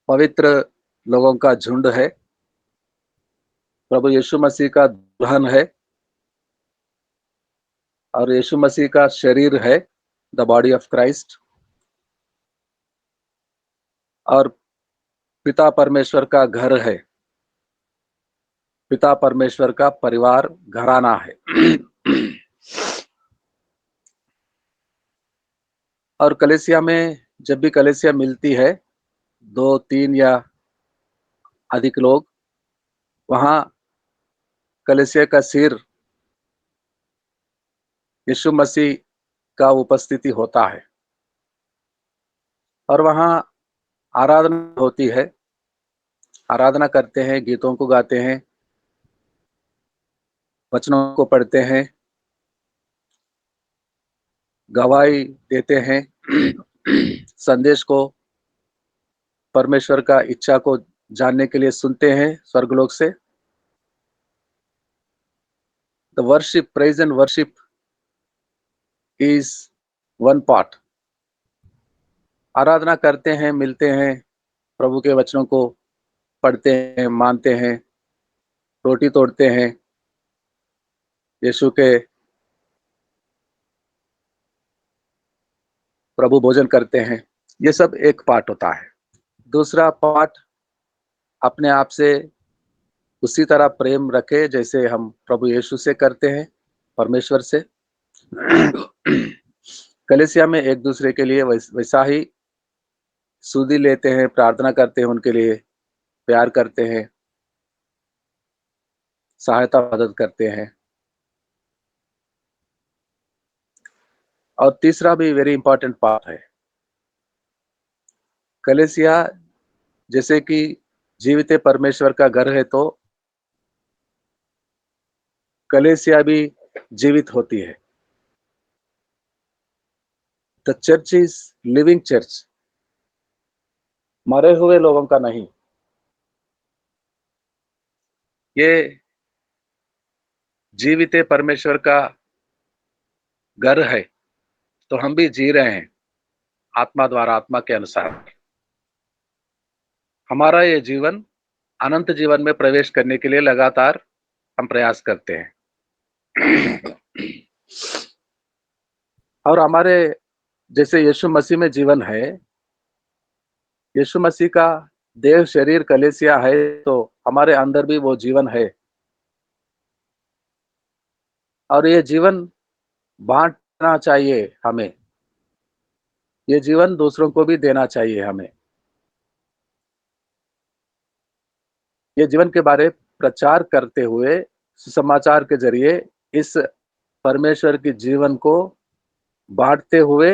पवित्र लोगों का झुंड है, प्रभु यीशु मसीह का दुल्हन है और यीशु मसीह का शरीर है, द बॉडी ऑफ क्राइस्ट। और पिता परमेश्वर का घर है, पिता परमेश्वर का परिवार घराना है। और कलीसिया में जब भी कलीसिया मिलती है, 2-3 या अधिक लोग, वहाँ कलीसिया का सिर यीशु मसीह का उपस्थिति होता है और वहाँ आराधना होती है, आराधना करते हैं, गीतों को गाते हैं, वचनों को पढ़ते हैं, गवाही देते हैं, संदेश को, परमेश्वर का इच्छा को जानने के लिए सुनते हैं स्वर्गलोक से। The worship, praise and worship is one part. आराधना करते हैं, मिलते हैं, प्रभु के वचनों को पढ़ते हैं, मानते हैं, रोटी तोड़ते हैं, यीशु के प्रभु भोजन करते हैं। ये सब एक पार्ट होता है। दूसरा पार्ट, अपने आप से उसी तरह प्रेम रखे जैसे हम प्रभु यीशु से करते हैं, परमेश्वर से। कलीसिया में एक दूसरे के लिए वैसा ही सुधि लेते हैं, प्रार्थना करते हैं, उनके लिए प्यार करते हैं, सहायता मदद करते हैं। और तीसरा भी वेरी इंपॉर्टेंट पार्ट है, कलीसिया जैसे कि जीवित परमेश्वर का घर है, तो कलीसिया भी जीवित होती है। The church is living church, मरे हुए लोगों का नहीं। ये जीवित परमेश्वर का घर है, तो हम भी जी रहे हैं आत्मा द्वारा, आत्मा के अनुसार। हमारा ये जीवन अनंत जीवन में प्रवेश करने के लिए लगातार हम प्रयास करते हैं। और हमारे जैसे यीशु मसीह में जीवन है, यीशु मसीह का देह शरीर कलीसिया है, तो हमारे अंदर भी वो जीवन है। और ये जीवन बांटना चाहिए हमें, ये जीवन दूसरों को भी देना चाहिए हमें। ये जीवन के बारे प्रचार करते हुए, सुसमाचार के जरिए इस परमेश्वर के जीवन को बांटते हुए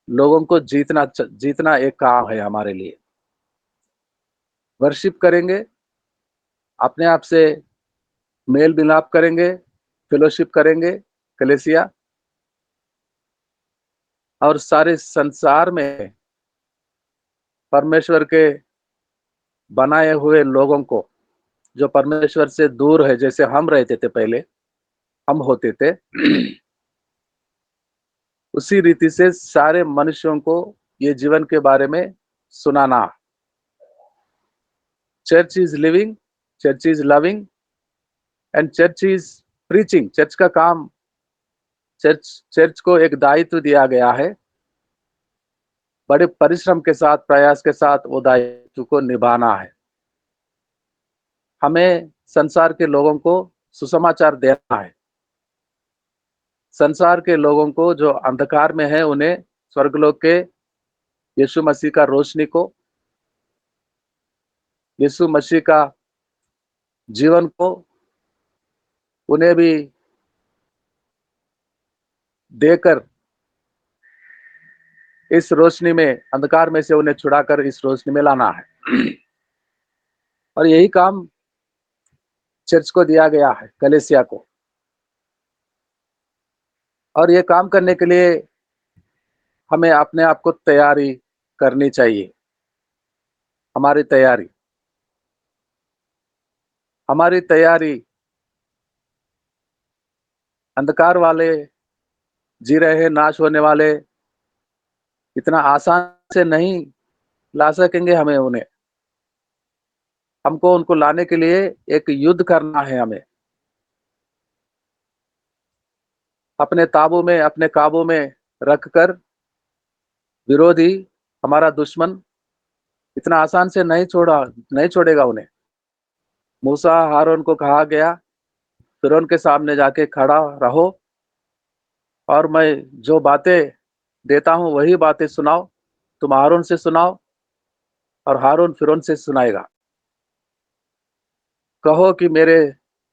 लोगों को जीतना एक काम है हमारे लिए। वर्शिप करेंगे, अपने आप से मेल मिलाप करेंगे, फेलोशिप करेंगे, कलीसिया, और सारे संसार में परमेश्वर के बनाए हुए लोगों को, जो परमेश्वर से दूर है, जैसे हम रहते थे पहले, हम होते थे, उसी रीति से सारे मनुष्यों को ये जीवन के बारे में सुनाना। Church is living, church is loving and church is preaching. Church का काम, चर्च को एक दायित्व दिया गया है, बड़े परिश्रम के साथ, प्रयास के साथ वो दायित्व को निभाना है। हमें संसार के लोगों को सुसमाचार देना है। संसार के लोगों को जो अंधकार में है, उन्हें स्वर्गलोक के यीशु मसीह का रोशनी को, यीशु मसीह का जीवन को उन्हें भी देकर इस रोशनी में, अंधकार में से उन्हें छुड़ाकर इस रोशनी में लाना है। और यही काम चर्च को दिया गया है, कलीसिया को। और ये काम करने के लिए हमें अपने आप को तैयारी करनी चाहिए। हमारी तैयारी, हमारी तैयारी अंधकार वाले जी रहे हैं, नाश होने वाले, इतना आसान से नहीं ला सकेंगे हमें उन्हें। हमको उनको लाने के लिए एक युद्ध करना है हमें। अपने ताबू में, अपने काबू में रखकर विरोधी, हमारा दुश्मन इतना आसान से नहीं छोड़ेगा उन्हें। मूसा हारून को कहा गया, फिरौन के सामने जाके खड़ा रहो और मैं जो बातें देता हूं वही बातें सुनाओ। तुम हारून से सुनाओ और हारून फिरौन से सुनाएगा। कहो कि मेरे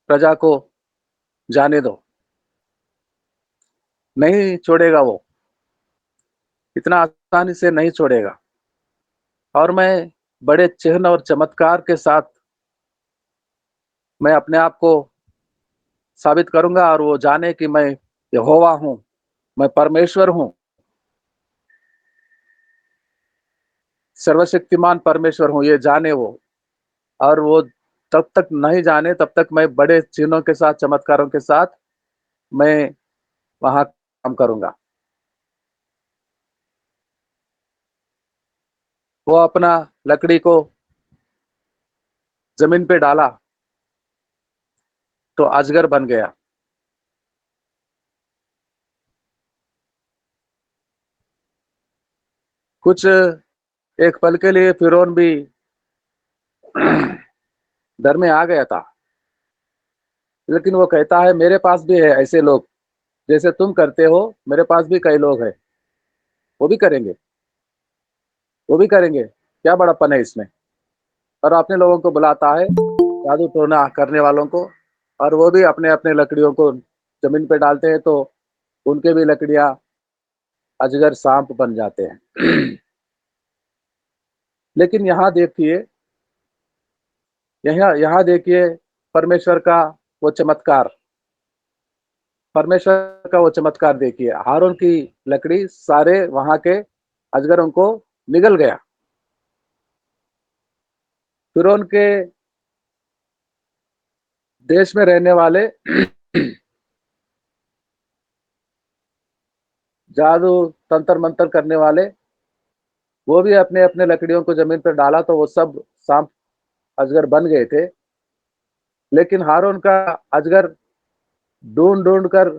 प्रजा को जाने दो। नहीं छोड़ेगा वो, इतना आसानी से नहीं छोड़ेगा। और मैं बड़े चिन्ह और चमत्कार के साथ मैं अपने आप को साबित करूंगा और वो जाने कि मैं यहोवा हूं, मैं परमेश्वर हूं, सर्वशक्तिमान परमेश्वर हूं, ये जाने वो। और वो तब तक नहीं जाने तब तक मैं बड़े चिन्हों के साथ, चमत्कारों के साथ मैं वहां काम करूंगा। वो अपना लकड़ी को जमीन पे डाला तो अजगर बन गया। कुछ एक पल के लिए फिरौन भी डर में आ गया था, लेकिन वो कहता है मेरे पास भी है ऐसे लोग, जैसे तुम करते हो मेरे पास भी कई लोग हैं, वो भी करेंगे, वो भी करेंगे, क्या बड़ापन है इसमें। और अपने लोगों को बुलाता है, जादू टोना करने वालों को, और वो भी अपने अपने लकड़ियों को जमीन पे डालते हैं तो उनके भी लकड़ियां अजगर सांप बन जाते हैं। लेकिन यहाँ यहाँ देखिए परमेश्वर का वो चमत्कार, परमेश्वर का वो चमत्कार देखिए। हारून की लकड़ी सारे वहां के अजगरों को निगल गया। फिरौन के देश में रहने वाले जादू तंत्र मंत्र करने वाले, वो भी अपने अपने लकड़ियों को जमीन पर डाला तो वो सब सांप अजगर बन गए थे। लेकिन हारून का अजगर ढूंढ ढूंढ कर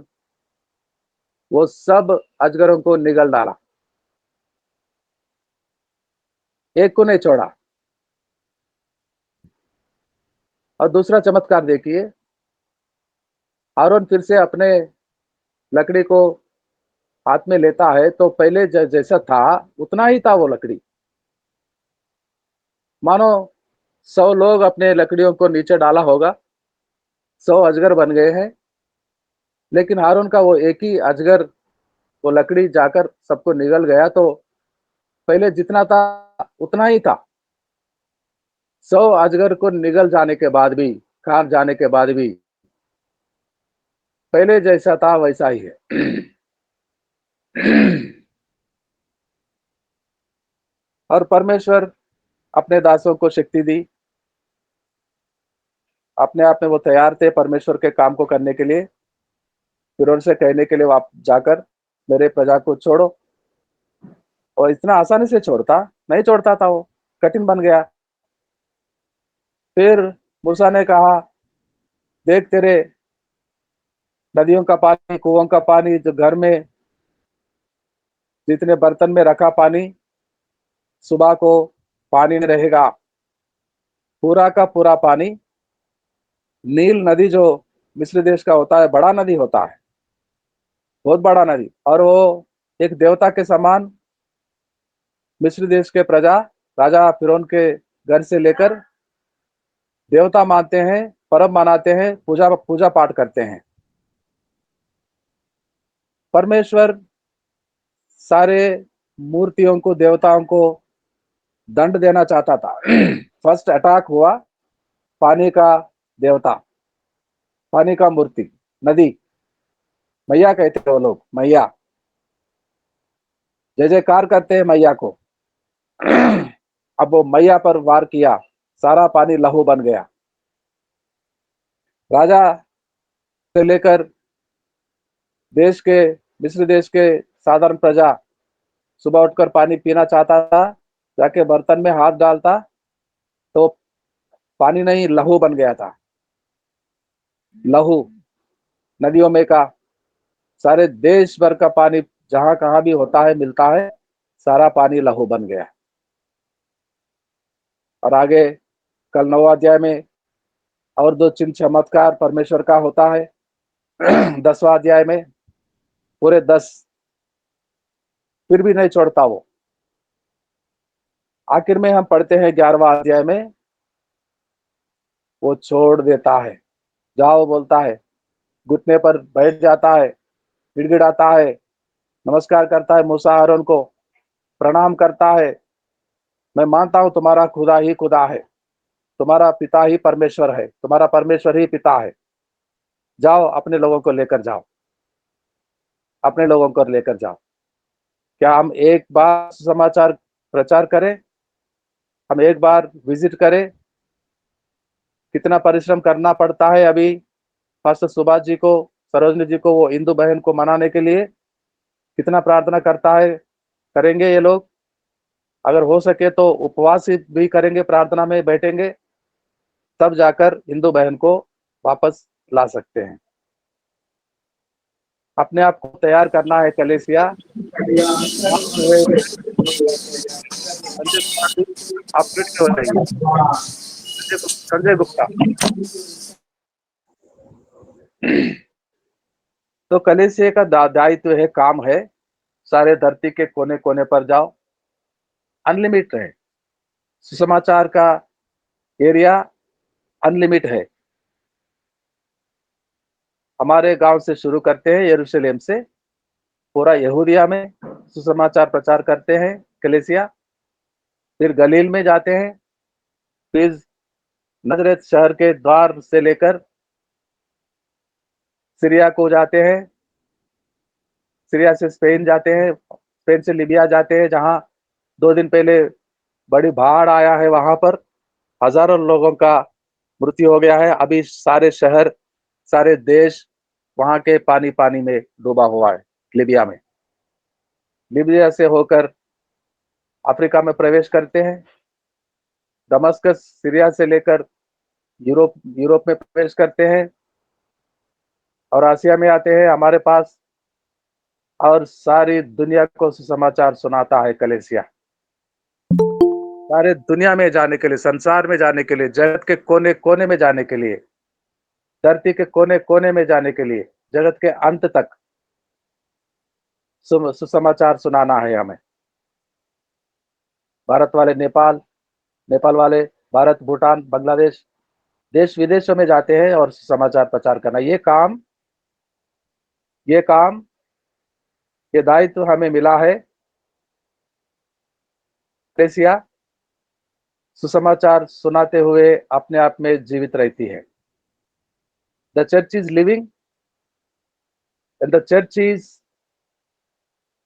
वो सब अजगरों को निगल डाला, एक को नहीं छोड़ा। और दूसरा चमत्कार देखिए, हारून फिर से अपने लकड़ी को हाथ में लेता है तो पहले जैसा था उतना ही था वो लकड़ी। मानो 100 लोग अपने लकड़ियों को नीचे डाला होगा, 100 अजगर बन गए हैं, लेकिन हारून का वो एक ही अजगर वो लकड़ी जाकर सबको निगल गया। तो पहले जितना था उतना ही था। 100 अजगर को निगल जाने के बाद भी, खार जाने के बाद भी पहले जैसा था वैसा ही है। और परमेश्वर अपने दासों को शक्ति दी। अपने आप में वो तैयार थे परमेश्वर के काम को करने के लिए। फिर उनसे कहने के लिए वाप जाकर मेरे प्रजा को छोड़ो। और इतना आसानी से छोड़ता नहीं, छोड़ता था वो, कठिन बन गया। फिर मूसा ने कहा, देख तेरे नदियों का पानी, कुओं का पानी, जो घर में जितने बर्तन में रखा पानी, सुबह को पानी नहीं रहेगा। पूरा का पूरा पानी, नील नदी जो मिस्र देश का होता है, बड़ा नदी होता है, बहुत बड़ा नदी, और वो एक देवता के समान मिस्र देश के प्रजा, राजा फिरौन के घर से लेकर देवता मानते हैं, पर्व मनाते हैं, पूजा पूजा पाठ करते हैं। परमेश्वर सारे मूर्तियों को, देवताओं को दंड देना चाहता था। फर्स्ट अटैक हुआ पानी का देवता, पानी का मूर्ति, नदी, मैया कहते हैं वो लोग, मैया, जय जयकार करते हैं मैया को। अब वो मैया पर वार किया, सारा पानी लहू बन गया। राजा से लेकर देश के, मिस्र देश के साधारण प्रजा सुबह उठकर पानी पीना चाहता था, जाके बर्तन में हाथ डालता तो पानी नहीं, लहू बन गया था। लहू नदियों में का, सारे देश भर का पानी जहां कहां भी होता है, मिलता है, सारा पानी लहू बन गया। और आगे कल 9वां अध्याय में और 2 चिन्ह चमत्कार परमेश्वर का होता है। 10वां अध्याय में पूरे 10, फिर भी नहीं छोड़ता वो। आखिर में हम पढ़ते हैं 11वां अध्याय में, वो छोड़ देता है, जाओ बोलता है, घुटने पर बैठ जाता है, गिड़गिड़ाता है, नमस्कार करता है मूसा आरोन को, प्रणाम करता है, मैं मानता हूं तुम्हारा खुदा ही खुदा है, तुम्हारा पिता ही परमेश्वर है, तुम्हारा परमेश्वर ही पिता है, जाओ अपने लोगों को लेकर जाओ, अपने लोगों को लेकर जाओ। क्या हम एक बार समाचार प्रचार करें, हम एक बार विजिट करें? कितना परिश्रम करना पड़ता है। अभी पास्टर सुभाष जी को, सरोजनी जी को, वो हिंदू बहन को मनाने के लिए कितना प्रार्थना करता है, करेंगे ये लोग। अगर हो सके तो उपवास भी करेंगे, प्रार्थना में बैठेंगे, तब जाकर हिंदू बहन को वापस ला सकते हैं। अपने आप को तैयार करना है कलेसिया। आप फिट हो जाइए। संजय गुप्ता। तो कलेसिया का दायित्व है, काम है, सारे धरती के कोने कोने पर जाओ, अनलिमिटेड है। सुसमाचार का एरिया अनलिमिटेड है। हमारे गांव से शुरू करते हैं, यरूशलेम से पूरा यहूदिया में सुसमाचार प्रचार करते हैं कलेसिया, फिर गलील में जाते हैं, फिर नजरेत शहर के द्वार से लेकर सीरिया को जाते हैं, सीरिया से स्पेन जाते हैं, स्पेन से लीबिया जाते हैं, जहां 2 दिन पहले बड़ी बाढ़ आया है, वहां पर हजारों लोगों का मृत्यु हो गया है। अभी सारे शहर, सारे देश वहां के पानी पानी में डूबा हुआ है। लीबिया में, लीबिया से होकर अफ्रीका में प्रवेश करते हैं, दमस्कस सीरिया से लेकर यूरोप यूरोप में प्रवेश करते हैं, और आसिया में आते हैं हमारे पास, और सारी दुनिया को सुसमाचार सुनाता है कलेसिया। सारे दुनिया में जाने के लिए, संसार में जाने के लिए, जगत के कोने कोने में जाने के लिए, धरती के कोने कोने में जाने के लिए, जगत के अंत तक सुसमाचार सुनाना है हमें। भारत वाले नेपाल, नेपाल वाले भारत, भूटान, बांग्लादेश, देश विदेशों में जाते हैं और समाचार प्रचार करना, ये काम, ये दायित्व हमें मिला है। कलेसिया सुसमाचार सुनाते हुए अपने आप में जीवित रहती है। The church is living and the church is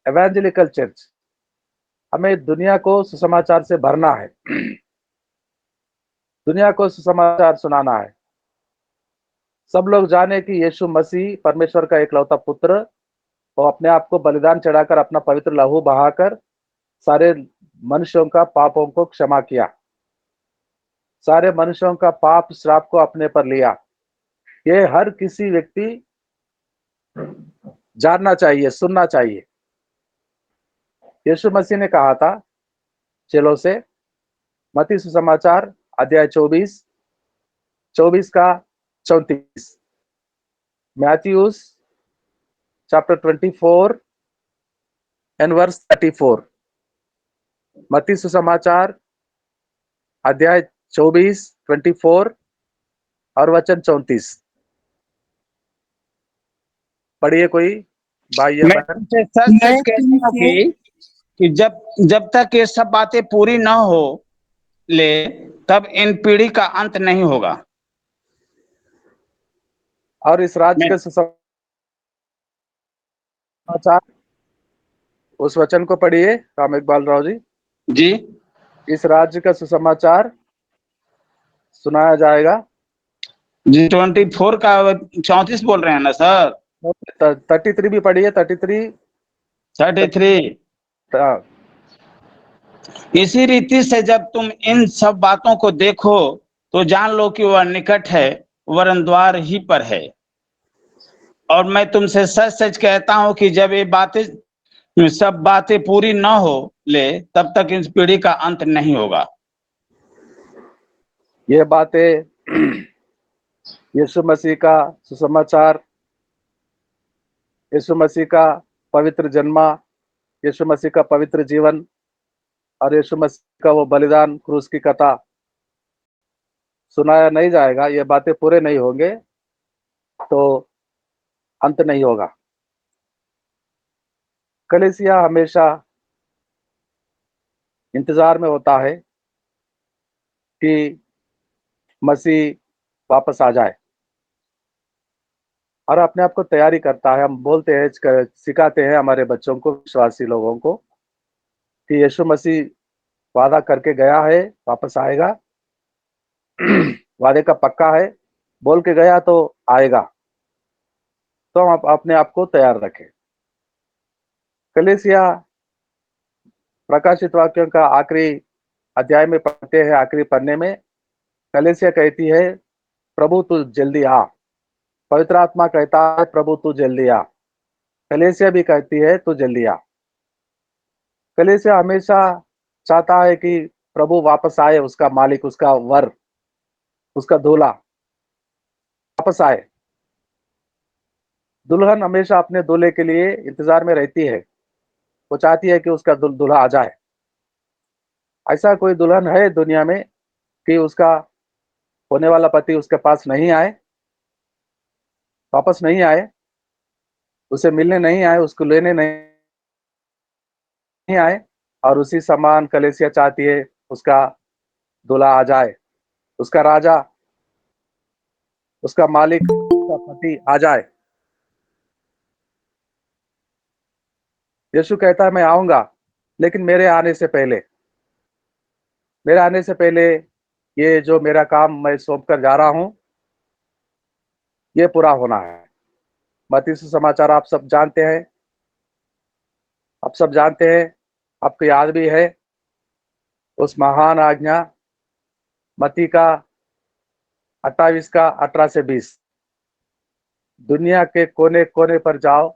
evangelical church. हमें दुनिया को सुसमाचार से भरना है, दुनिया को सुसमाचार सुनाना है। सब लोग जाने कि यीशु मसीह परमेश्वर का एकलौता पुत्र, वो अपने आप को बलिदान चढ़ाकर, अपना पवित्र लहू बहाकर सारे मनुष्यों का पापों को क्षमा किया, सारे मनुष्यों का पाप श्राप को अपने पर लिया। ये हर किसी व्यक्ति जानना चाहिए, सुनना चाहिए। यीशु मसीह ने कहा था चेलों से, मत्ती सुसमाचार अध्याय 24 का 34, मैथ्यूज चैप्टर 24 एंड वर्स 34, मत्ती सुसमाचार अध्याय 24 और वचन 34। पढ़िए कोई भाई या मैं बहन। तुमसे सच सच कहता हूं कि जब जब तक ये सब बातें पूरी न हो ले, तब इन पीढ़ी का अंत नहीं होगा। और इस राज्य के सुसमाचार, उस वचन को पढ़िए राम इकबाल राव जी। जी, इस राज्य का सुसमाचार सुनाया जाएगा। जी 24 का 34 बोल रहे हैं ना सर? 33 भी पढ़िए, 33। 33 इसी रीति से जब तुम इन सब बातों को देखो तो जान लो कि वह निकट है, वरन द्वार ही पर है। और मैं तुमसे सच सच कहता हूं कि जब ये बातें सब बातें पूरी न हो ले तब तक इस पीढ़ी का अंत नहीं होगा। ये बातें यीशु मसीह का सुसमाचार, यीशु मसीह का पवित्र जन्मा, यीशु मसीह का पवित्र जीवन और यीशु मसीह का वो बलिदान, क्रूस की कथा सुनाया नहीं जाएगा, ये बातें पूरे नहीं होंगे तो अंत नहीं होगा। कलीसिया हमेशा इंतजार में होता है कि मसीह वापस आ जाए और अपने आप को तैयारी करता है। हम बोलते हैं, सिखाते हैं हमारे बच्चों को, विश्वासी लोगों को, कि यीशु मसीह वादा करके गया है, वापस आएगा। वादे का पक्का है, बोल के गया तो आएगा। तो हम अपने आप को तैयार रखें। कलीसिया प्रकाशित वाक्यों का आखिरी अध्याय में पढ़ते हैं, आखिरी पन्ने में कलीसिया कहती है, प्रभु तू जल्दी आ। पवित्र आत्मा कहता है, प्रभु तू जल्दी आ। कलीसिया भी कहती है, तू जल्दी आ। कलीसिया हमेशा चाहता है कि प्रभु वापस आए, उसका मालिक, उसका वर, उसका दूल्हा वापस आए। दुल्हन हमेशा अपने दूल्हे के लिए इंतजार में रहती है। वो चाहती है कि उसका दूल्हा आ जाए। ऐसा कोई दुल्हन है दुनिया में कि उसका होने वाला पति उसके पास नहीं आए, वापस नहीं आए, उसे मिलने नहीं आए, उसको लेने नहीं आए? और उसी समान कलीसिया चाहती है उसका दूल्हा आ जाए, उसका राजा, उसका मालिक, उसका पति आ जाए। यीशु कहता है, मैं आऊंगा, लेकिन मेरे आने से पहले ये जो मेरा काम मैं सौंप कर जा रहा हूं, ये पूरा होना है। मत्ती सुसमाचार आप सब जानते हैं, आप सब जानते हैं, आपको याद भी है उस महान आज्ञा, मत्ती का 28 का 18 से 20। दुनिया के कोने कोने पर जाओ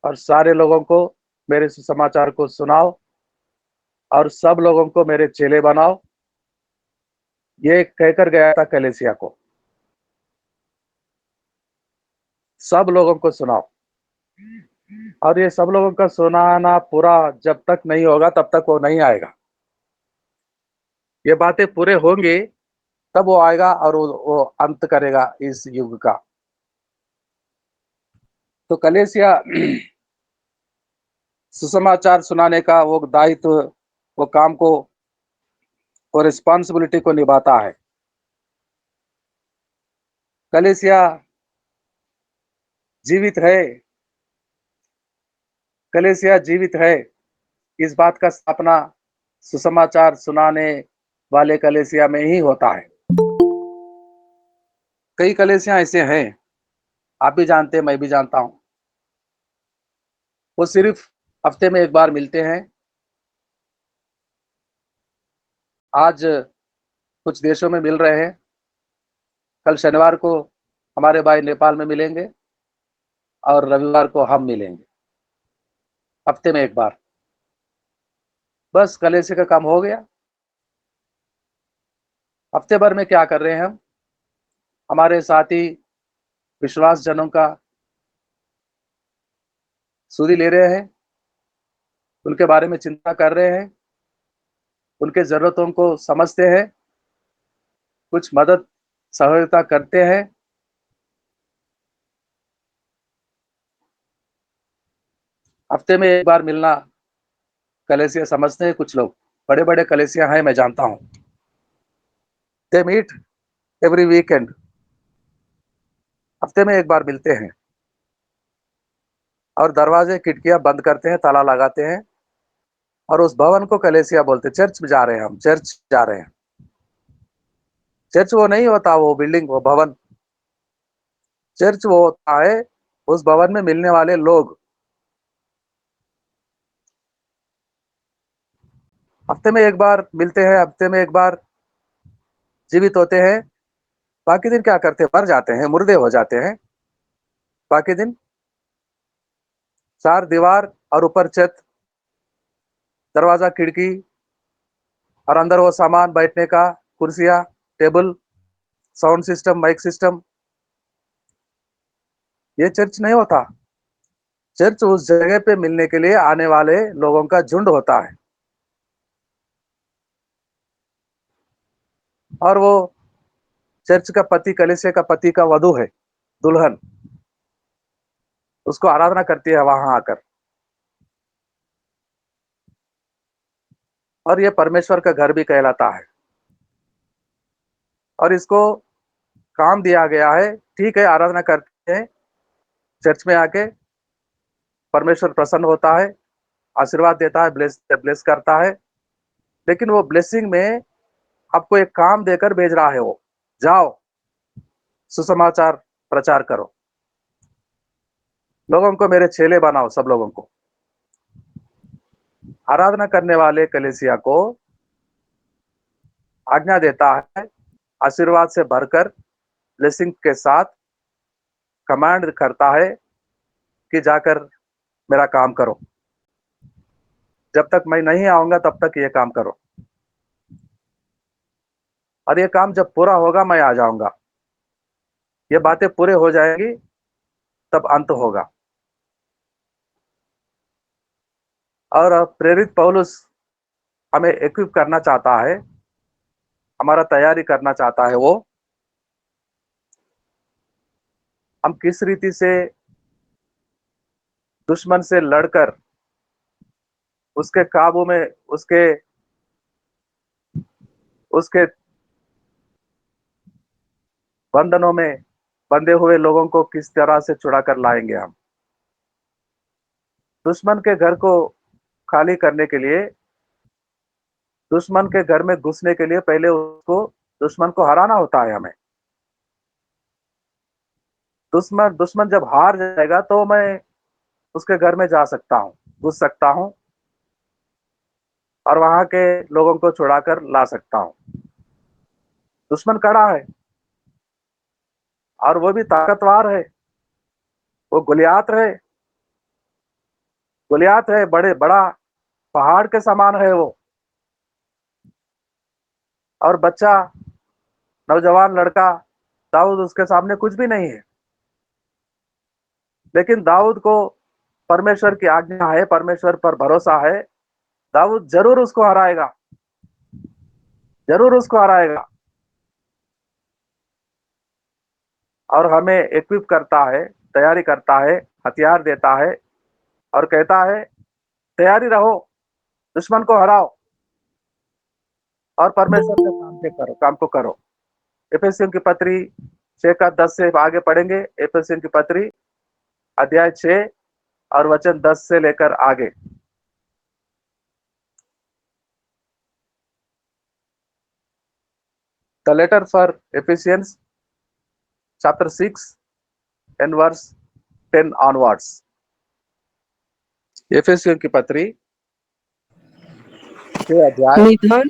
और सारे लोगों को मेरे सुसमाचार को सुनाओ और सब लोगों को मेरे चेले बनाओ। ये कहकर गया था कलीसिया को, सब लोगों को सुनाओ। और ये सब लोगों का सुनाना पूरा जब तक नहीं होगा तब तक वो नहीं आएगा। ये बातें पूरे होंगी तब वो आएगा और वो अंत करेगा इस युग का। तो कलीसिया सुसमाचार सुनाने का वो दायित्व, वो काम को, वो रिस्पॉन्सिबिलिटी को निभाता है। कलीसिया जीवित है, कलीसिया जीवित है, इस बात का स्थापना सुसमाचार सुनाने वाले कलीसिया में ही होता है। कई कलीसिया ऐसे हैं, आप भी जानते हैं, मैं भी जानता हूं, वो सिर्फ हफ्ते में एक बार मिलते हैं। आज कुछ देशों में मिल रहे हैं, कल शनिवार को हमारे भाई नेपाल में मिलेंगे और रविवार को हम मिलेंगे, हफ्ते में एक बार। बस कलीसिया का काम हो गया। हफ्ते भर में क्या कर रहे हैं हम? हमारे साथी विश्वास जनों का सुधि ले रहे हैं, उनके बारे में चिंता कर रहे हैं, उनके जरूरतों को समझते हैं, कुछ मदद सहयोगिता करते हैं। हफ्ते में एक बार मिलना कलीसिया समझते हैं कुछ लोग, बड़े बड़े कलीसिया हैं, मैं जानता हूं। दे मीट एवरी वीकेंड, हफ्ते में एक बार मिलते हैं और दरवाजे खिड़कियां बंद करते हैं, ताला लगाते हैं और उस भवन को कलीसिया बोलते हैं। चर्च में जा रहे हैं, हम चर्च जा रहे हैं। चर्च वो नहीं होता वो बिल्डिंग, वो भवन। चर्च वो होता है उस भवन में मिलने वाले लोग। हफ्ते में एक बार मिलते हैं, हफ्ते में एक बार जीवित होते हैं, बाकी दिन क्या करते हैं, मर जाते हैं, मुर्दे हो जाते हैं। बाकी दिन चार दीवार और ऊपर छत, दरवाजा, खिड़की, और अंदर वो सामान बैठने का, कुर्सियां, table, sound system, mic system. ये चर्च नहीं होता। चर्च उस जगह पे मिलने के लिए आने वाले लोगों का झुंड होता है, और वो चर्च का पति, कलीसिया का पति का वधु है, दुल्हन, उसको आराधना करती है वहां आकर। और ये परमेश्वर का घर भी कहलाता है, और इसको काम दिया गया है। ठीक है, आराधना करते हैं चर्च में आके, परमेश्वर प्रसन्न होता है, आशीर्वाद देता है, ब्लेस ब्लेस करता है। लेकिन वो ब्लेसिंग में आपको एक काम देकर भेज रहा है, वो जाओ सुसमाचार प्रचार करो, लोगों को मेरे चेले बनाओ। सब लोगों को, आराधना करने वाले कलीसिया को आज्ञा देता है, आशीर्वाद से भरकर, ब्लेसिंग के साथ कमांड करता है कि जाकर मेरा काम करो, जब तक मैं नहीं आऊंगा तब तक ये काम करो, और ये काम जब पूरा होगा मैं आ जाऊंगा। ये बातें पूरे हो जाएंगी तब अंत होगा। और अब प्रेरित पौलुस हमें इक्विप करना चाहता है, हमारा तैयारी करना चाहता है। वो हम किस रीति से दुश्मन से लड़कर उसके काबू में, उसके उसके बंधनों में बंधे हुए लोगों को किस तरह से छुड़ा कर लाएंगे हम। दुश्मन के घर को खाली करने के लिए, दुश्मन के घर में घुसने के लिए पहले उसको, दुश्मन को हराना होता है हमें। दुश्मन दुश्मन जब हार जाएगा तो मैं उसके घर में जा सकता हूँ, घुस सकता हूँ, और वहां के लोगों को छुड़ाकर ला सकता हूँ। दुश्मन कड़ा है, और वो भी ताकतवर है। वो गुलियात है, बड़े बड़ा पहाड़ के समान है वो। और बच्चा, नौजवान लड़का दाऊद उसके सामने कुछ भी नहीं है। लेकिन दाऊद को परमेश्वर की आज्ञा है, परमेश्वर पर भरोसा है, दाऊद जरूर उसको हराएगा, जरूर उसको हराएगा। और हमें इक्विप करता है, तैयारी करता है, हथियार देता है, और कहता है तैयारी रहो, दुश्मन को हराओ, और परमेश्वर के काम को करो। एफेसियों की पत्री 6 का 10 से आगे पढ़ेंगे। एफेसियों की पत्री अध्याय 6 और वचन 10 से लेकर आगे। The letter for Ephesians chapter 6 and verse 10 onwards. एफेसियों की पत्री 6 अध्याय। निदान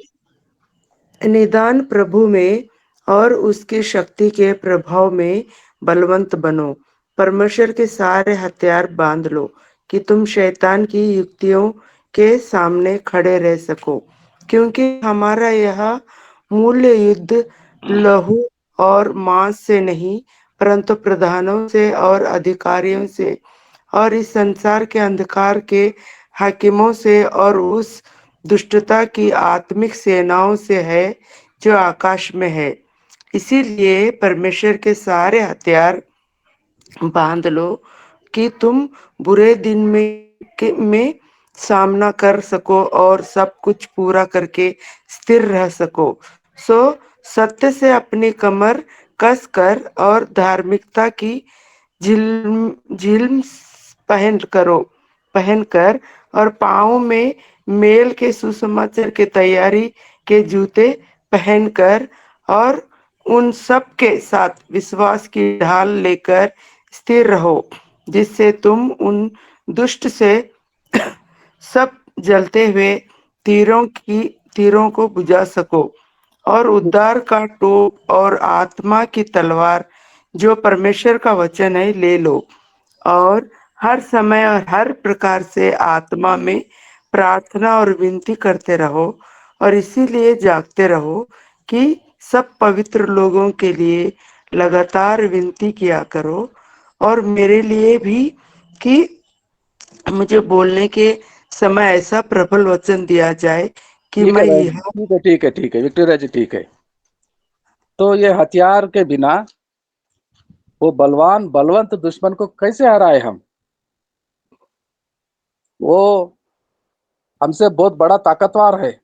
निदान प्रभु में और उसकी शक्ति के प्रभाव में बलवंत बनो। परमेश्वर के सारे हथियार बांध लो कि तुम शैतान की युक्तियों के सामने खड़े रह सको, क्योंकि हमारा यह मूल्य युद्ध लहू और मांस से नहीं, परंतु प्रधानों से और अधिकारियों से और इस संसार के अंधकार के हाकिमों से और उस दुष्टता की आत्मिक सेनाओं से है जो आकाश में है। इसीलिए परमेश्वर के सारे हथियार बांध लो कि तुम बुरे दिन में सामना कर सको और सब कुछ पूरा करके स्थिर रह सको। सो सत्य से अपनी कमर कस कर और धार्मिकता की झिल्म पहनकर और पाँव में मेल के सुसमाचार के तैयारी के जूते पहनकर और उन सब के साथ विश्वास की ढाल लेकर स्थिर रहो, जिससे तुम उन दुष्ट से सब जलते हुए तीरों को बुझा सको, और उद्धार का टोप और आत्मा की तलवार जो परमेश्वर का वचन है ले लो, और हर समय और हर प्रकार से आत्मा में प्रार्थना और विनती करते रहो, और इसीलिए जागते रहो कि सब पवित्र लोगों के लिए लगातार विनती किया करो, और मेरे लिए भी कि मुझे बोलने के समय ऐसा प्रबल वचन दिया जाए कि ठीक है मैं बहन यह जी, ठीक है, ठीक है, ठीक है विक्टोरिया जी, ठीक है। तो ये हथियार के बिना वो बलवान बलवंत दुश्मन को कैसे हराए हम? वो हमसे बहुत बड़ा ताकतवर है,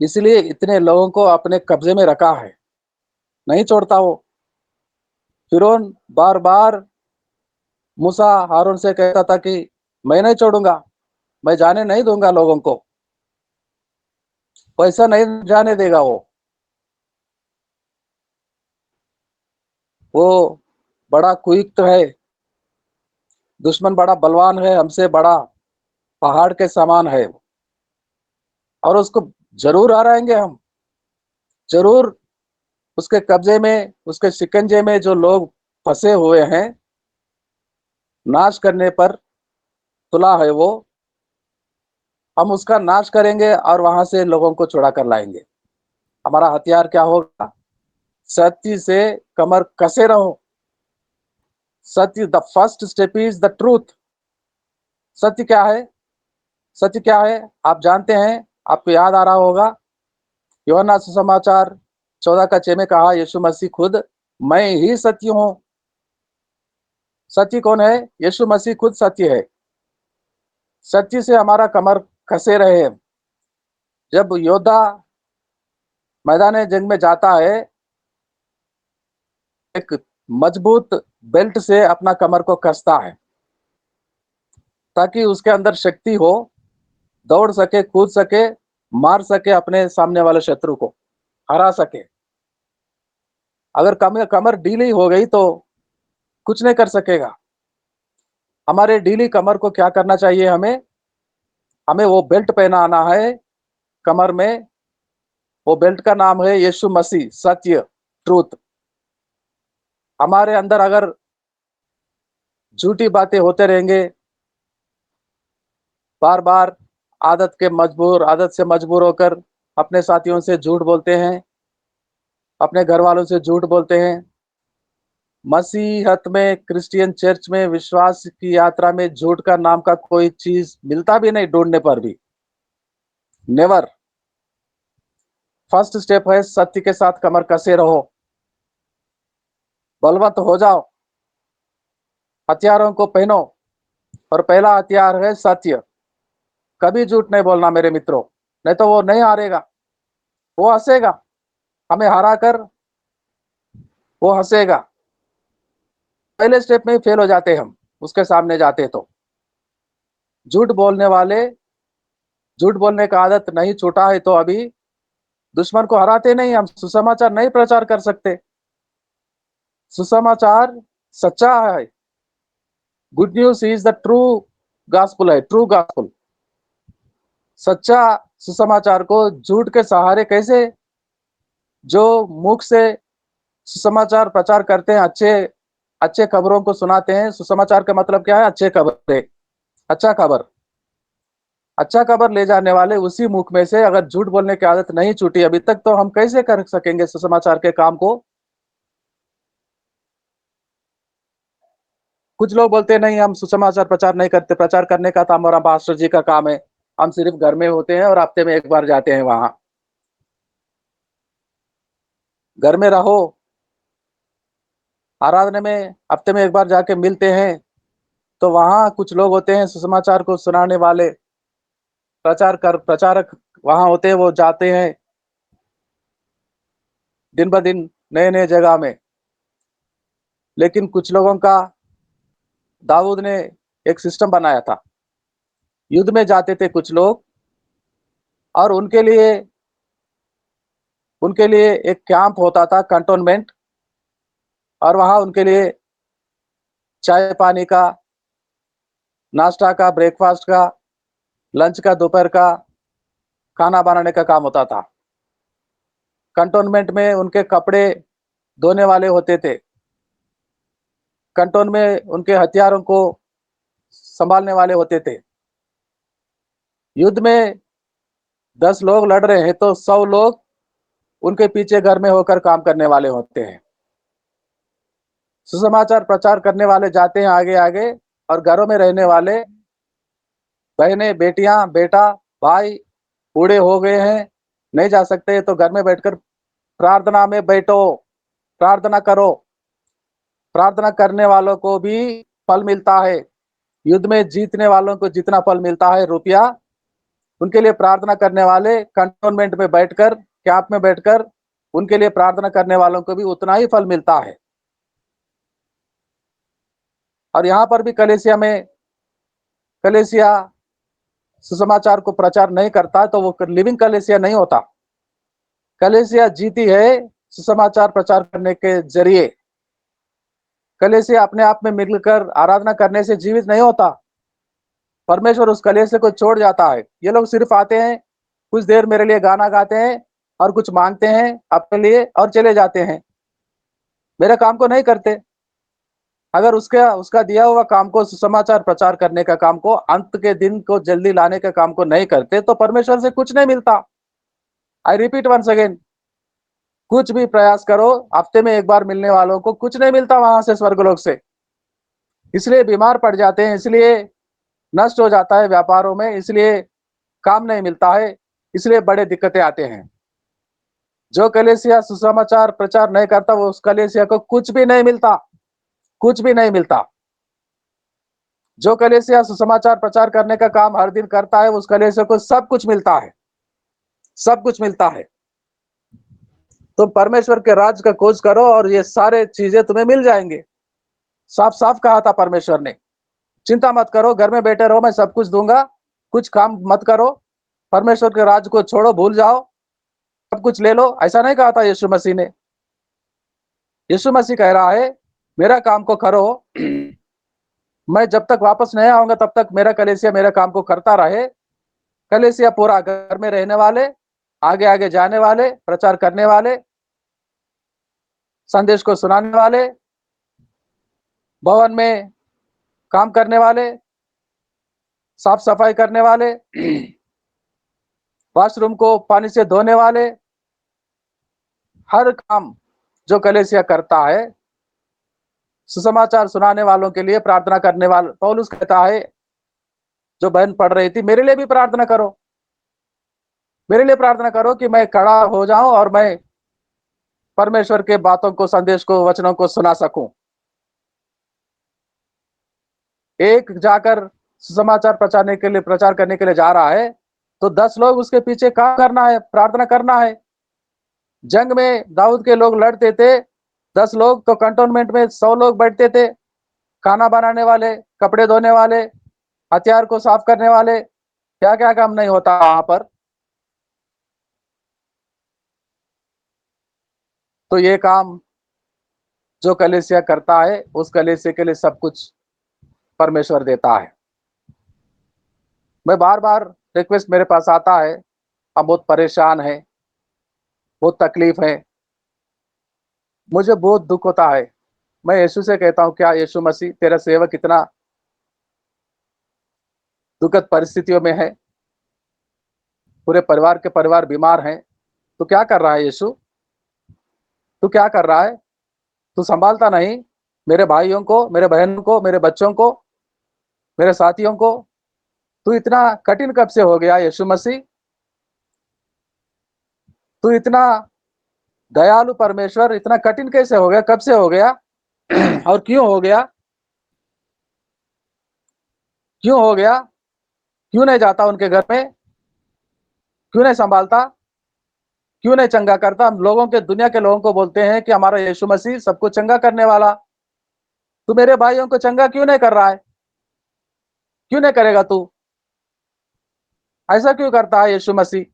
इसलिए इतने लोगों को अपने कब्जे में रखा है, नहीं छोड़ता वो। फिरौन बार बार मूसा हारून से कहता था कि मैं नहीं छोड़ूंगा, मैं जाने नहीं दूंगा लोगों को, पैसा नहीं जाने देगा वो बड़ा कुयुक्त है, दुश्मन बड़ा बलवान है, हमसे बड़ा पहाड़ के समान है, और उसको जरूर हराएंगे हम, जरूर। उसके कब्जे में, उसके शिकंजे में जो लोग फंसे हुए हैं, नाश करने पर तुला है वो, हम उसका नाश करेंगे और वहां से लोगों को छुड़ा कर लाएंगे। हमारा हथियार क्या होगा? सत्य से कमर कसे रहो। सत्य, the first step is the truth. सत्य क्या है? सत्य क्या है आप जानते हैं, आपको याद आ रहा होगा, यूहन्ना सुसमाचार 14:6 में कहा यीशु मसीह खुद, मैं ही सत्य हूं। सत्य कौन है? यीशु मसीह खुद सत्य है। सत्य से हमारा कमर कसे रहे। जब योद्धा मैदान जंग में जाता है, एक मजबूत बेल्ट से अपना कमर को कसता है, ताकि उसके अंदर शक्ति हो, दौड़ सके, कूद सके, मार सके, अपने सामने वाले शत्रु को हरा सके। अगर कमर ढीली हो गई तो कुछ नहीं कर सकेगा। हमारे ढीली कमर को क्या करना चाहिए? हमें हमें वो बेल्ट पहनाना है कमर में। वो बेल्ट का नाम है यीशु मसीह, सत्य, ट्रूथ। हमारे अंदर अगर झूठी बातें होते रहेंगे, बार बार आदत से मजबूर होकर अपने साथियों से झूठ बोलते हैं, अपने घर वालों से झूठ बोलते हैं, मसीहत में, क्रिश्चियन चर्च में, विश्वास की यात्रा में झूठ का नाम का कोई चीज मिलता भी नहीं, ढूंढने पर भी नेवर। फर्स्ट स्टेप है सत्य के साथ कमर कसे रहो, बलवंत हो जाओ, हथियारों को पहनो। और पहला हथियार है सत्य। कभी झूठ नहीं बोलना मेरे मित्रों, नहीं तो वो नहीं हारेगा, वो हंसेगा, हमें हरा कर वो हंसेगा। पहले स्टेप में ही फेल हो जाते हम, उसके सामने जाते तो। झूठ बोलने वाले, झूठ बोलने का आदत नहीं छूटा है तो अभी दुश्मन को हराते नहीं, हम सुसमाचार नहीं प्रचार कर सकते। सुसमाचार सच्चा है, good news is the true gospel है, ट्रू गॉस्पेल। सच्चा सुसमाचार को झूठ के सहारे कैसे, जो मुख से सुसमाचार प्रचार करते हैं, अच्छे अच्छे खबरों को सुनाते हैं। सुसमाचार का मतलब क्या है? अच्छे खबर, अच्छा खबर। अच्छा खबर ले जाने वाले उसी मुख में से अगर झूठ बोलने की आदत नहीं छूटी अभी तक, तो हम कैसे कर सकेंगे सुसमाचार के काम को? कुछ लोग बोलते नहीं, हम सुसमाचार प्रचार नहीं करते, प्रचार करने का तो हमारा पास्टर जी का काम है, हम सिर्फ घर में होते हैं और हफ्ते में एक बार जाते हैं वहां। घर में रहो, आराधना में हफ्ते में एक बार जाके मिलते हैं, तो वहां कुछ लोग होते हैं सुसमाचार को सुनाने वाले, प्रचारक वहां होते हैं, वो जाते हैं दिन ब दिन नए नए जगह में। लेकिन कुछ लोगों का, दाऊद ने एक सिस्टम बनाया था, युद्ध में जाते थे कुछ लोग, और उनके लिए एक कैंप होता था, कंटोनमेंट, और वहां उनके लिए चाय पानी का, नाश्ता का, ब्रेकफास्ट का, लंच का, दोपहर का खाना बनाने का काम होता था। कंटोनमेंट में उनके कपड़े धोने वाले होते थे। कंटोन में उनके हथियारों को संभालने वाले होते थे। युद्ध में 10 लोग लड़ रहे हैं तो 100 लोग उनके पीछे घर में होकर काम करने वाले होते हैं। सुसमाचार प्रचार करने वाले जाते हैं आगे आगे, और घरों में रहने वाले बहनें, बेटियां, बेटा, भाई बूढ़े हो गए हैं, नहीं जा सकते, तो घर में बैठकर प्रार्थना में बैठो, प्रार्थना करो। प्रार्थना करने वालों को भी फल मिलता है। युद्ध में जीतने वालों को जितना फल मिलता है रुपया, उनके लिए प्रार्थना करने वाले कंटोनमेंट में बैठकर, कैंप में बैठकर उनके लिए प्रार्थना करने वालों को भी उतना ही फल मिलता है। और यहाँ पर भी कलेसिया सुसमाचार को प्रचार नहीं करता तो वो लिविंग कलेसिया नहीं होता। कलेसिया जीती है सुसमाचार प्रचार करने के जरिए। कलेसिया अपने आप में मिलकर आराधना करने से जीवित नहीं होता। परमेश्वर उस कलेसिया को छोड़ जाता है। ये लोग सिर्फ आते हैं, कुछ देर मेरे लिए गाना गाते हैं और कुछ मांगते हैं अपने लिए और चले जाते हैं, मेरे काम को नहीं करते। अगर उसका दिया हुआ काम को, सुसमाचार प्रचार करने का काम को, अंत के दिन को जल्दी लाने का काम को नहीं करते तो परमेश्वर से कुछ नहीं मिलता। आई रिपीट वंस अगेन, कुछ भी प्रयास करो, हफ्ते में एक बार मिलने वालों को कुछ नहीं मिलता वहां से, स्वर्गलोक से। इसलिए बीमार पड़ जाते हैं, इसलिए नष्ट हो जाता है व्यापारों में, इसलिए काम नहीं मिलता है, इसलिए बड़े दिक्कतें आते हैं। जो कलेसिया सुसमाचार प्रचार नहीं करता वो उस कलेसिया को कुछ भी नहीं मिलता, कुछ भी नहीं मिलता। जो कलेसिया सुसमाचार प्रचार करने का काम हर दिन करता है उस कलेसिया को सब कुछ मिलता है, सब कुछ मिलता है। तुम परमेश्वर के राज का खोज करो और ये सारे चीजें तुम्हें मिल जाएंगे। साफ साफ कहा था परमेश्वर ने, चिंता मत करो, घर में बैठे रहो, मैं सब कुछ दूंगा, कुछ काम मत करो, परमेश्वर के राज को छोड़ो, भूल जाओ, सब कुछ ले लो। ऐसा नहीं कहा था यीशु मसीह ने। यीशु मसीह कह रहा है मेरा काम को करो, मैं जब तक वापस नहीं आऊंगा तब तक मेरा कलेसिया मेरा काम को करता रहे। कलेसिया पूरा घर में रहने वाले, आगे आगे जाने वाले, प्रचार करने वाले, संदेश को सुनाने वाले, भवन में काम करने वाले, साफ सफाई करने वाले, वॉशरूम को पानी से धोने वाले, हर काम जो कलेसिया करता है, सुसमाचार सुनाने वालों के लिए प्रार्थना करने वाले। पौलुस कहता है, जो बहन पढ़ रही थी, मेरे लिए भी प्रार्थना करो, मेरे लिए प्रार्थना करो कि मैं खड़ा हो जाऊं और मैं परमेश्वर के बातों को, संदेश को, वचनों को सुना सकूं। एक जाकर सुसमाचार प्रचार करने के लिए जा रहा है तो 10 लोग उसके पीछे काम करना है, प्रार्थना करना है। जंग में दाऊद के लोग लड़ते थे, 10 लोग, तो कंटोनमेंट में 100 लोग बैठते थे, खाना बनाने वाले, कपड़े धोने वाले, हथियार को साफ करने वाले, क्या क्या काम नहीं होता वहां पर। तो ये काम जो कलीसिया करता है उस कलीसिया के लिए सब कुछ परमेश्वर देता है। मैं बार बार रिक्वेस्ट मेरे पास आता है, हम बहुत परेशान हैं, बहुत तकलीफ है, मुझे बहुत दुख होता है। मैं यीशु से कहता हूँ, क्या यीशु मसीह तेरा सेवक इतना दुखद परिस्थितियों में है, पूरे परिवार के परिवार बीमार हैं, तो क्या कर रहा है यीशु? तू क्या कर रहा है? तू संभालता नहीं मेरे भाइयों को, मेरे बहनों को, मेरे बच्चों को, मेरे साथियों को? तू इतना कठिन कब से हो गया यीशु मसीह? तू इतना दयालु परमेश्वर इतना कठिन कैसे हो गया, कब से हो गया? और क्यों हो गया? क्यों हो गया? क्यों नहीं जाता उनके घर में? क्यों नहीं संभालता? क्यों नहीं चंगा करता? हम लोगों के, दुनिया के लोगों को बोलते हैं कि हमारा यीशु मसीह सबको चंगा करने वाला। तू मेरे भाइयों को चंगा क्यों नहीं कर रहा है? क्यों नहीं करेगा तू? ऐसा क्यों करता है यीशु मसीह?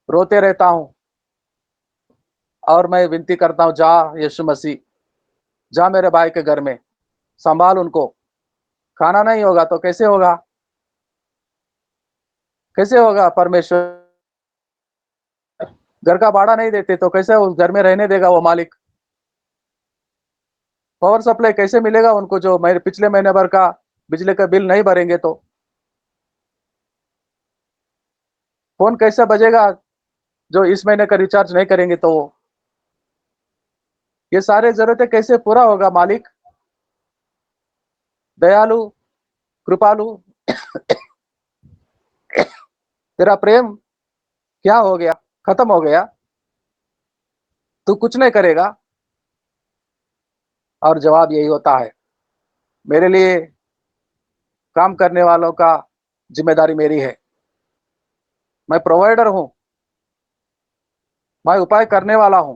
रोते रहता हूं और मैं विनती करता हूं, जा यीशु मसीह, जा मेरे भाई के घर में, संभाल उनको। खाना नहीं होगा तो कैसे होगा? कैसे होगा? परमेश्वर घर का भाड़ा नहीं देते तो कैसे उस घर में रहने देगा वो मालिक? पावर सप्लाई कैसे मिलेगा उनको जो मेरे पिछले महीने भर का बिजली का बिल नहीं भरेंगे तो? फोन कैसे बजेगा जो इस महीने का रिचार्ज नहीं करेंगे तो? ये सारे जरूरतें कैसे पूरा होगा मालिक? दयालु, कृपालु, तेरा प्रेम क्या हो गया? खत्म हो गया? तू कुछ नहीं करेगा? और जवाब यही होता है, मेरे लिए काम करने वालों का जिम्मेदारी मेरी है। मैं प्रोवाइडर हूं, मैं उपाय करने वाला हूं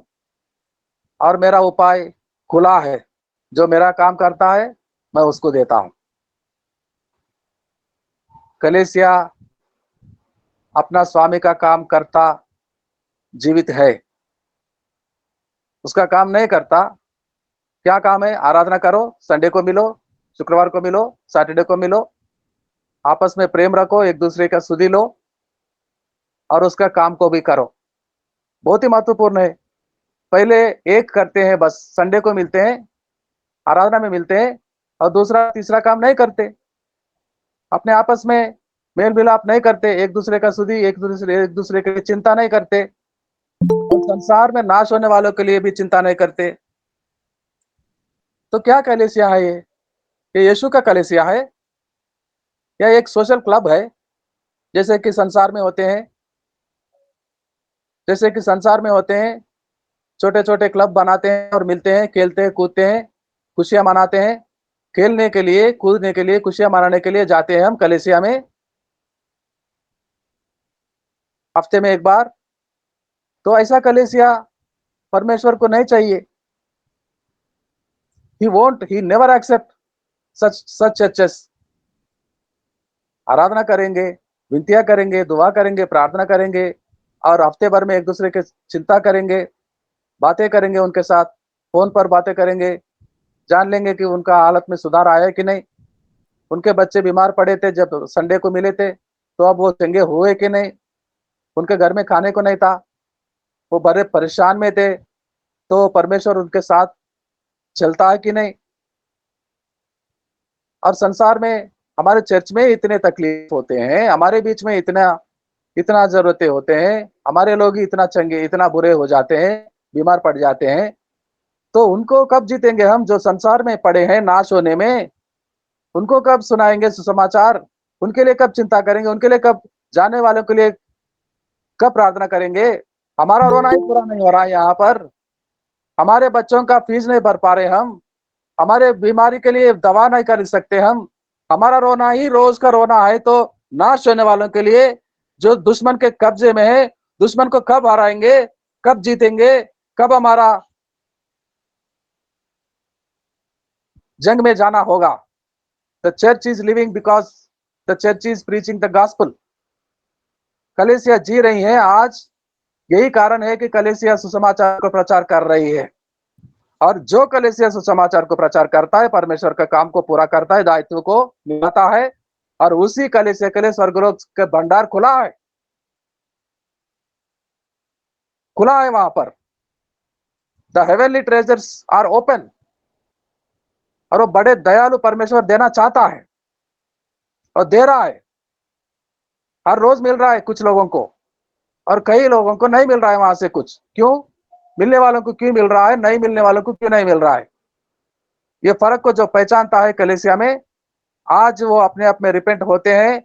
और मेरा उपाय खुला है। जो मेरा काम करता है मैं उसको देता हूं। कलीसिया अपना स्वामी का काम करता जीवित है, उसका काम नहीं करता। क्या काम है? आराधना करो, संडे को मिलो, शुक्रवार को मिलो, सैटरडे को मिलो, आपस में प्रेम रखो, एक दूसरे का सुधि लो और उसका काम को भी करो। बहुत ही महत्वपूर्ण है। पहले एक करते हैं, बस संडे को मिलते हैं, आराधना में मिलते हैं और दूसरा तीसरा काम नहीं करते। अपने आपस में मेल मिलाप नहीं करते, एक दूसरे का सुधि, एक दूसरे की चिंता नहीं करते और संसार में नाश होने वालों के लिए भी चिंता नहीं करते। तो क्या कलीसिया है ये यीशु का कलीसिया है या एक सोशल क्लब है जैसे कि संसार में होते हैं? जैसे कि संसार में होते हैं, छोटे छोटे क्लब बनाते हैं और मिलते हैं, खेलते हैं, कूदते हैं, खुशियां मनाते हैं। खेलने के लिए, कूदने के लिए, खुशियां मनाने के लिए जाते हैं हम कलीसिया में हफ्ते में एक बार। तो ऐसा कलीसिया परमेश्वर को नहीं चाहिए। He never accept such churches. आराधना करेंगे, विनतियां करेंगे, दुआ करेंगे, प्रार्थना करेंगे और हफ्ते भर में एक दूसरे की चिंता करेंगे, बातें करेंगे उनके साथ, फोन पर बातें करेंगे, जान लेंगे कि उनका हालत में सुधार आया है कि नहीं। उनके बच्चे बीमार पड़े थे, जब संडे को मिले थे तो अब वो चंगे हुए कि नहीं। उनके घर में खाने को नहीं था, वो बड़े परेशान में थे, तो परमेश्वर उनके साथ चलता है कि नहीं। और संसार में, हमारे चर्च में इतने तकलीफ होते हैं, हमारे बीच में इतना इतना जरूरतें होते हैं, हमारे लोग ही इतना चंगे, इतना बुरे हो जाते हैं, बीमार पड़ जाते हैं। तो उनको कब जीतेंगे हम जो संसार में पड़े हैं नाश होने में? उनको कब सुनाएंगे सुसमाचार? उनके लिए कब चिंता करेंगे? उनके लिए कब, जाने वालों के लिए कब प्रार्थना करेंगे? हमारा रोना ही पूरा नहीं हो रहा है यहाँ पर। हमारे बच्चों का फीस नहीं भर पा रहे हम, हमारे बीमारी के लिए दवा नहीं कर सकते हम। हमारा रोना ही रोज का रोना है। तो नाश होने वालों के लिए, जो दुश्मन के कब्जे में है, दुश्मन को कब हराएंगे, कब जीतेंगे, कब हमारा जंग में जाना होगा? The church is living because the church is preaching the gospel. कलीसिया जी रही है आज, यही कारण है कि कलीसिया सुसमाचार को प्रचार कर रही है। और जो कलीसिया सुसमाचार को प्रचार करता है, परमेश्वर के काम को पूरा करता है, दायित्व को निभाता है, और उसी कलीसिया के लिए स्वर्गलोक के भंडार खुला है, खुला है वहां पर। The heavenly treasures are open. और वो बड़े दयालु परमेश्वर देना चाहता है और दे रहा है। हर रोज मिल रहा है कुछ लोगों को और कई लोगों को नहीं मिल रहा है वहां से कुछ। क्यों? मिलने वालों को क्यों मिल रहा है, नहीं मिलने वालों को क्यों नहीं मिल रहा है? ये फर्क को जो पहचानता है कलीसिया में, आज वो अपने आप में रिपेंट होते हैं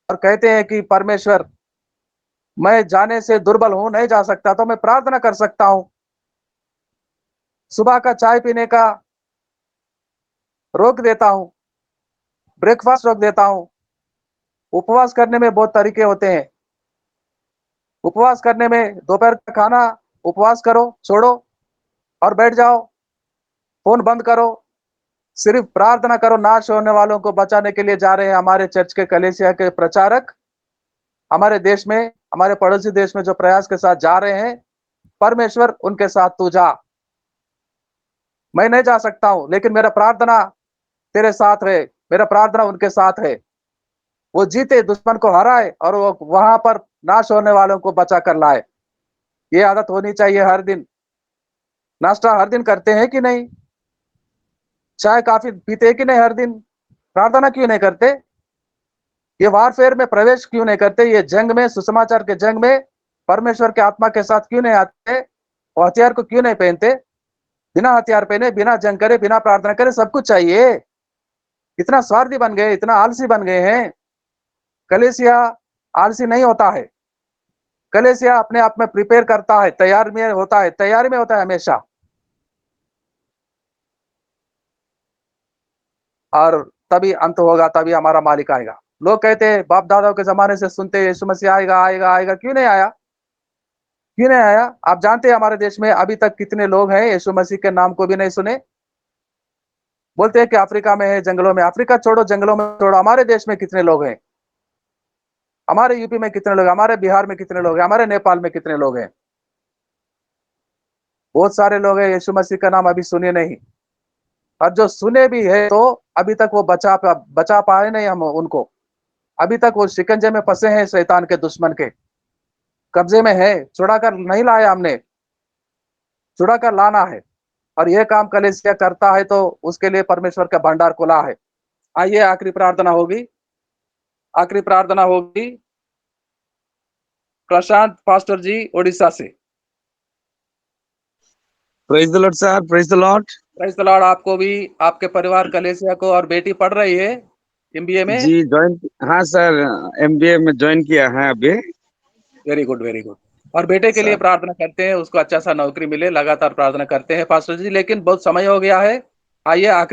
और कहते हैं कि परमेश्वर, मैं जाने से दुर्बल हूं, नहीं जा सकता, तो मैं प्रार्थना कर सकता हूं। सुबह का चाय पीने का रोक देता हूं, ब्रेकफास्ट रोक देता हूं। उपवास करने में बहुत तरीके होते हैं। उपवास करने में दोपहर का खाना उपवास करो, छोड़ो और बैठ जाओ, फोन बंद करो, सिर्फ प्रार्थना करो। नाश होने वालों को बचाने के लिए जा रहे हैं हमारे चर्च के कलीसिया के प्रचारक, हमारे देश में, हमारे पड़ोसी देश में जो प्रयास के साथ जा रहे हैं। परमेश्वर उनके साथ तू जा। मैं नहीं जा सकता हूं, लेकिन मेरा प्रार्थना तेरे साथ है, मेरा प्रार्थना उनके साथ है। वो जीते, दुश्मन को हराए और वो वहां पर नाश होने वालों को बचा कर लाए। ये आदत होनी चाहिए हर दिन। नाश्ता हर दिन करते हैं कि नहीं? चाय काफी पीते हैं कि नहीं हर दिन? प्रार्थना क्यों नहीं करते? ये वारफेयर में प्रवेश क्यों नहीं करते? ये जंग में, सुसमाचार के जंग में परमेश्वर के आत्मा के साथ क्यों नहीं आते? और हथियार को क्यों नहीं पहनते? बिना हथियार पहने, बिना जंग करे, बिना प्रार्थना करे सब कुछ चाहिए। इतना स्वार्थी बन गए, इतना आलसी बन गए हैं। कलीसिया आलसी नहीं होता है। कलीसिया अपने आप में प्रिपेयर करता है, तैयार में होता है, तैयारी में होता है हमेशा। और तभी अंत होगा, तभी हमारा मालिक आएगा। लोग कहते हैं बाप दादाओं के जमाने से सुनते यीशु मसीह आएगा आएगा आएगा, क्यों नहीं आया? क्यों नहीं आया? आप जानते हैं हमारे देश में अभी तक कितने लोग हैं यीशु मसीह के नाम को भी नहीं सुने? बोलते हैं कि अफ्रीका में है, जंगलों में। अफ्रीका छोड़ो, जंगलों में छोड़ो, हमारे देश में कितने लोग हैं? हमारे यूपी में कितने लोग हैं? हमारे बिहार में कितने लोग हैं? हमारे नेपाल में कितने लोग हैं? बहुत सारे लोग हैं यीशु मसीह का नाम अभी सुने नहीं। और जो सुने भी है तो अभी तक वो बचा पाए नहीं हम उनको। अभी तक वो शिकंजे में फंसे हैं, शैतान के, दुश्मन के कब्जे में है। छुड़ा कर नहीं लाया हमने, छुड़ा कर लाना है। और यह काम कलीसिया करता है तो उसके लिए परमेश्वर का भंडार खुला है। आइए आखिरी प्रार्थना होगी। आखिरी प्रार्थना होगी प्रशांत पास्टर जी ओडिशा से। Praise the Lord sir, praise the Lord. Praise the Lord. आपको भी, आपके परिवार कलीसिया को। और बेटी पढ़ रही है एमबीए में? जी ज्वाइन, हाँ सर, एमबीए में ज्वाइन किया है अभी। Very good, very good. और बेटे के लिए सर प्रार्थना करते हैं, उसको अच्छा सा नौकरी मिले। लगातार प्रार्थना करते हैं पास्टर जी। लेकिन बहुत समय हो गया है। आइए आखिरी